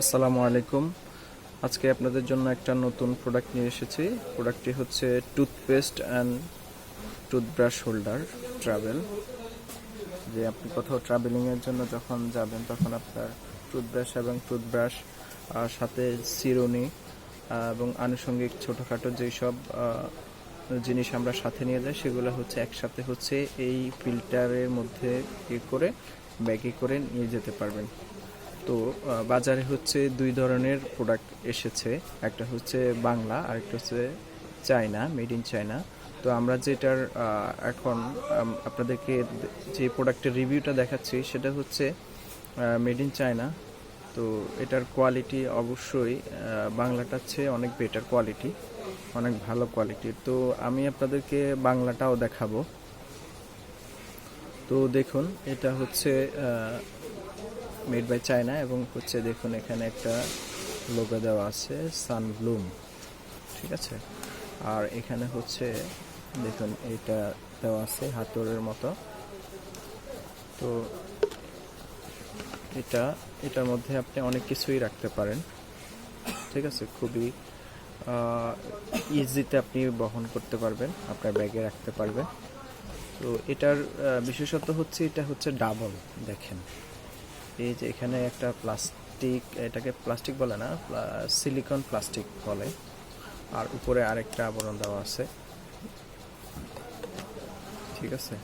আসসালামু আলাইকুম। আজকে আপনাদের জন্য একটা নতুন প্রোডাক্ট নিয়ে এসেছি। প্রোডাক্টটি হচ্ছে toothpaste and toothbrush holder travel. যে আপনি কোথাও ট্রাভেলিংয়ের জন্য যখন যাবেন তখন আপনার টুথব্রাশ এবং টুথব্রাশ সাথে চিরুনি এবং আনুষঙ্গিক ছোটোখাটো যেই সব জিনিস আমরা সাথে নিয়ে যাই সেগুলো হচ্ছে একসাথে হচ্ছে এই ফিল্টারের মধ্যে করে ব্যাগে করে নিয়ে যেতে পারবেন। তো বাজারে হচ্ছে দুই ধরনের প্রোডাক্ট এসেছে, একটা হচ্ছে বাংলা আর একটা হচ্ছে চায়না, মেড ইন চায়না। তো আমরা যেটার এখন আপনাদেরকে যে প্রোডাক্টের রিভিউটা দেখাচ্ছি সেটা হচ্ছে মেড ইন চায়না। তো এটার কোয়ালিটি অবশ্যই বাংলাটার চেয়ে অনেক বেটার কোয়ালিটি, অনেক ভালো কোয়ালিটির। তো আমি আপনাদেরকে বাংলাটাও দেখাবো। তো দেখুন, এটা হচ্ছে মেড বাই চায়না এবং হচ্ছে দেখুন এখানে একটা লোগো দেওয়া আছে সানব্লুম, ঠিক আছে। আর এখানে হচ্ছে দেখুন এটা দেওয়া আছে হাতুড়ের মতো। তো এটার মধ্যে আপনি অনেক কিছুই রাখতে পারেন, ঠিক আছে। খুবই ইজিতে আপনি বহন করতে পারবেন, আপনার ব্যাগে রাখতে পারবেন। তো এটার বিশেষত হচ্ছে এটা হচ্ছে ডাবল। দেখেন এই যে এখানে একটা প্লাস্টিক, এটাকে প্লাস্টিক বলে না, সিলিকন প্লাস্টিক বলে, আর উপরে আরেকটা আবরণ দেওয়া আছে, ঠিক আছে।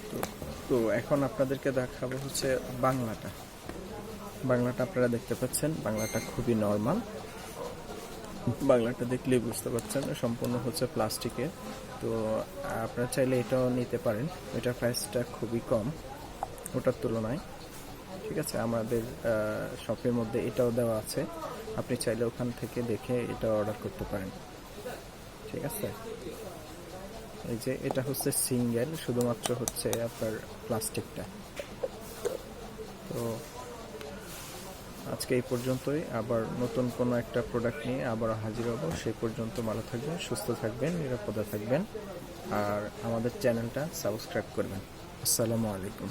তো তো এখন আপনাদেরকে দেখাবো হচ্ছে বাংলাটা। আপনারা দেখতে পাচ্ছেন বাংলাটা খুবই নর্মাল। বাংলাটা দেখলেই বুঝতে পারছেন সম্পূর্ণ হচ্ছে প্লাস্টিকের। তো আপনারা চাইলে এটাও নিতে পারেন, এটার প্রাইসটা খুবই কম ওটার তুলনায়, ঠিক আছে। আমাদের শপের মধ্যে এটাও দেওয়া আছে, আপনি চাইলে ওখান থেকে দেখে এটা অর্ডার করতে পারেন, ঠিক আছে। এই যে এটা হচ্ছে সিঙ্গেল, শুধুমাত্র হচ্ছে আপনার প্লাস্টিকটা। তো আজকে এই পর্যন্তই, আবার নতুন কোনো একটা প্রোডাক্ট নিয়ে আবার হাজির হব। সেই পর্যন্ত ভালো থাকবেন, সুস্থ থাকবেন, নিরাপদে থাকবেন, আর আমাদের চ্যানেলটা সাবস্ক্রাইব করবেন। আসসালামু আলাইকুম।